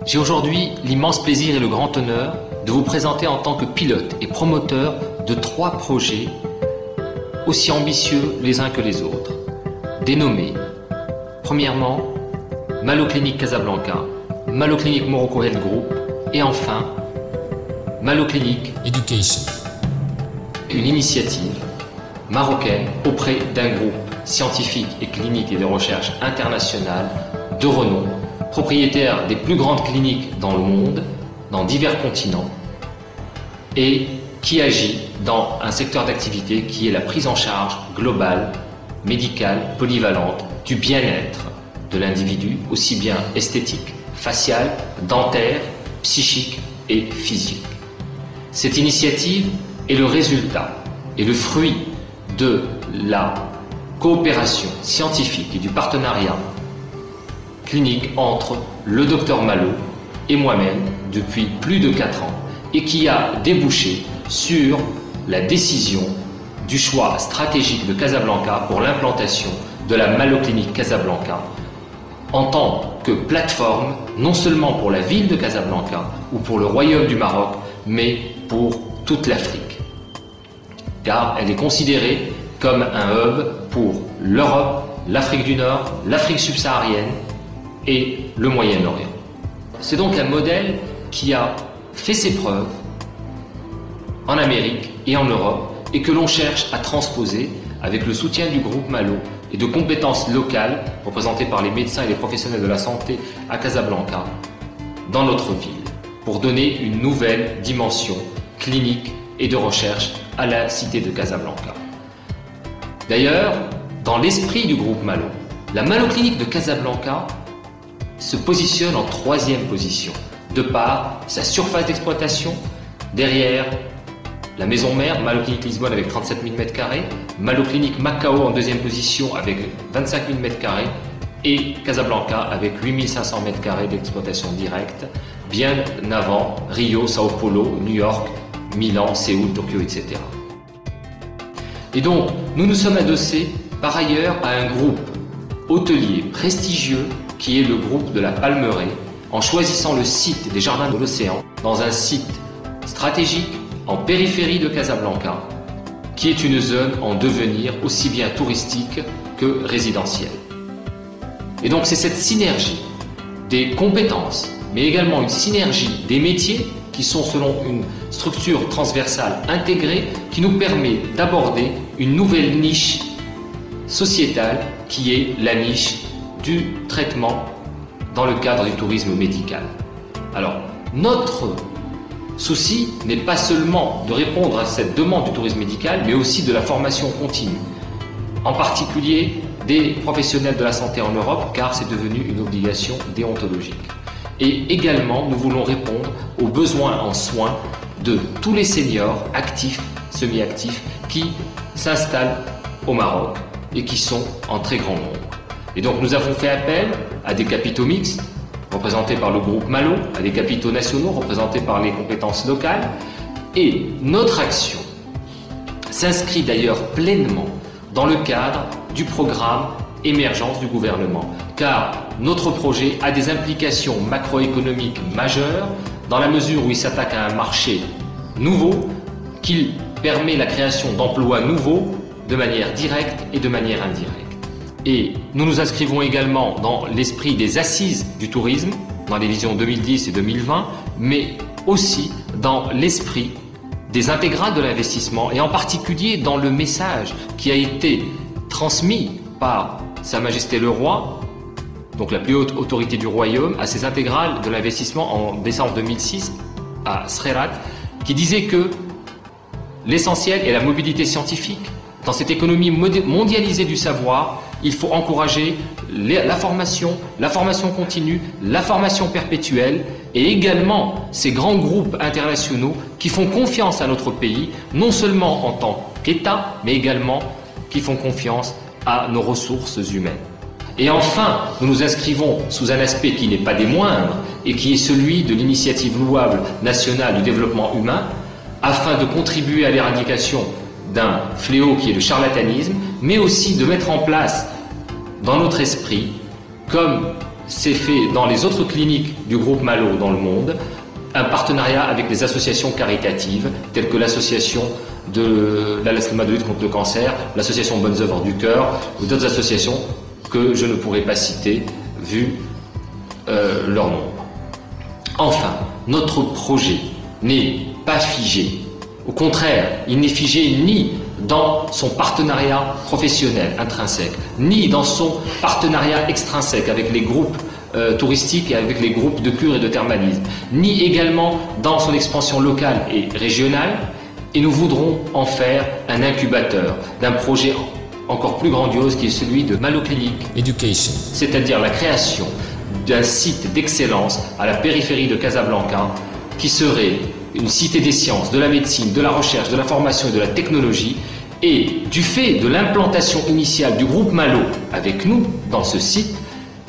J'ai aujourd'hui l'immense plaisir et le grand honneur de vous présenter en tant que pilote et promoteur de 3 projets aussi ambitieux les uns que les autres, dénommés premièrement Malo Clinic Casablanca, Malo Clinic Morocco Health Group et enfin Malo Clinic Education. Une initiative marocaine auprès d'un groupe scientifique et clinique et de recherche internationale de renom, propriétaire des plus grandes cliniques dans le monde, dans divers continents, et qui agit dans un secteur d'activité qui est la prise en charge globale, médicale, polyvalente du bien-être de l'individu, aussi bien esthétique, facial, dentaire, psychique et physique. Cette initiative est le résultat et le fruit de la coopération scientifique et du partenariat clinique entre le docteur Malo et moi-même depuis plus de 4 ans et qui a débouché sur la décision du choix stratégique de Casablanca pour l'implantation de la Malo Clinic Casablanca en tant que plateforme non seulement pour la ville de Casablanca ou pour le Royaume du Maroc, mais pour toute l'Afrique. Car elle est considérée comme un hub pour l'Europe, l'Afrique du Nord, l'Afrique subsaharienne et le Moyen-Orient. C'est donc un modèle qui a fait ses preuves en Amérique et en Europe et que l'on cherche à transposer avec le soutien du groupe Malo et de compétences locales représentées par les médecins et les professionnels de la santé à Casablanca dans notre ville pour donner une nouvelle dimension clinique et de recherche à la cité de Casablanca. D'ailleurs, dans l'esprit du groupe Malo, la Malo Clinic de Casablanca se positionne en 3e position, de par sa surface d'exploitation, derrière la maison mère, Malo Clinic Lisbonne avec 37 000 m², Malo Clinic Macao en 2e position avec 25 000 m² et Casablanca avec 8 500 m² d'exploitation directe, bien avant Rio, Sao Paulo, New York, Milan, Séoul, Tokyo, etc. Et donc, nous nous sommes adossés par ailleurs à un groupe hôtelier prestigieux qui est le groupe de la Palmeraie, en choisissant le site des Jardins de l'Océan, dans un site stratégique en périphérie de Casablanca, qui est une zone en devenir aussi bien touristique que résidentielle. Et donc c'est cette synergie des compétences, mais également une synergie des métiers qui sont selon une structure transversale intégrée qui nous permet d'aborder une nouvelle niche sociétale qui est la niche du traitement dans le cadre du tourisme médical. Alors, notre souci n'est pas seulement de répondre à cette demande du tourisme médical, mais aussi de la formation continue, en particulier des professionnels de la santé en Europe, car c'est devenu une obligation déontologique. Et également, nous voulons répondre aux besoins en soins de tous les seniors actifs, semi-actifs, qui s'installent au Maroc et qui sont en très grand nombre. Et donc nous avons fait appel à des capitaux mixtes, représentés par le groupe Malo, à des capitaux nationaux, représentés par les compétences locales. Et notre action s'inscrit d'ailleurs pleinement dans le cadre du programme émergence du gouvernement. Car notre projet a des implications macroéconomiques majeures dans la mesure où il s'attaque à un marché nouveau, qu'il permet la création d'emplois nouveaux de manière directe et de manière indirecte. Et nous nous inscrivons également dans l'esprit des assises du tourisme, dans les visions 2010 et 2020, mais aussi dans l'esprit des intégrales de l'investissement et en particulier dans le message qui a été transmis par Sa Majesté le Roi, donc la plus haute autorité du royaume, à ses intégrales de l'investissement en décembre 2006 à Srerat, qui disait que l'essentiel est la mobilité scientifique. Dans cette économie mondialisée du savoir, il faut encourager la formation continue, la formation perpétuelle et également ces grands groupes internationaux qui font confiance à notre pays, non seulement en tant qu'État, mais également qui font confiance à nos ressources humaines. Et enfin, nous nous inscrivons sous un aspect qui n'est pas des moindres et qui est celui de l'initiative louable nationale du développement humain, afin de contribuer à l'éradication d'un fléau qui est le charlatanisme, mais aussi de mettre en place dans notre esprit, comme c'est fait dans les autres cliniques du groupe Malo dans le monde, un partenariat avec des associations caritatives telles que l'association de la lutte contre le cancer, l'association Bonnes œuvres du cœur ou d'autres associations que je ne pourrais pas citer vu leur nombre. Enfin, notre projet n'est pas figé. Au contraire, il n'est figé ni dans son partenariat professionnel intrinsèque, ni dans son partenariat extrinsèque avec les groupes touristiques et avec les groupes de cure et de thermalisme, ni également dans son expansion locale et régionale, et nous voudrons en faire un incubateur d'un projet encore plus grandiose qui est celui de Malo Clinic Education, c'est-à-dire la création d'un site d'excellence à la périphérie de Casablanca qui serait une cité des sciences, de la médecine, de la recherche, de la formation et de la technologie. Et du fait de l'implantation initiale du groupe Malo avec nous dans ce site,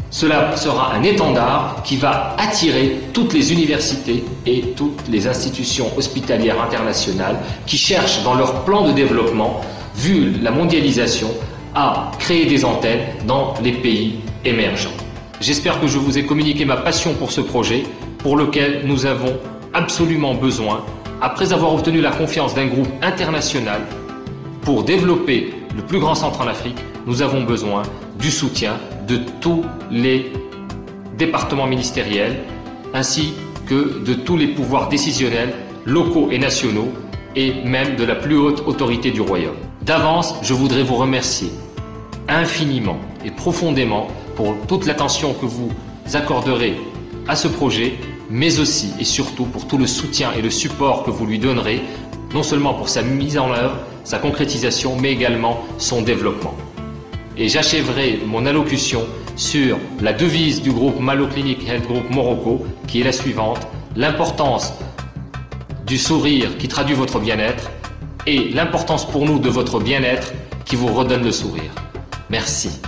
cela sera un étendard qui va attirer toutes les universités et toutes les institutions hospitalières internationales qui cherchent dans leur plan de développement, vu la mondialisation, à créer des antennes dans les pays émergents. J'espère que je vous ai communiqué ma passion pour ce projet, pour lequel nous avons absolument besoin, après avoir obtenu la confiance d'un groupe international, pour développer le plus grand centre en Afrique, nous avons besoin du soutien de tous les départements ministériels, ainsi que de tous les pouvoirs décisionnels, locaux et nationaux, et même de la plus haute autorité du royaume. D'avance, je voudrais vous remercier infiniment et profondément pour toute l'attention que vous accorderez à ce projet, mais aussi et surtout pour tout le soutien et le support que vous lui donnerez, non seulement pour sa mise en œuvre, sa concrétisation, mais également son développement. Et j'achèverai mon allocution sur la devise du groupe Malo Clinic Health Group Morocco, qui est la suivante: l'importance du sourire qui traduit votre bien-être et l'importance pour nous de votre bien-être qui vous redonne le sourire. Merci.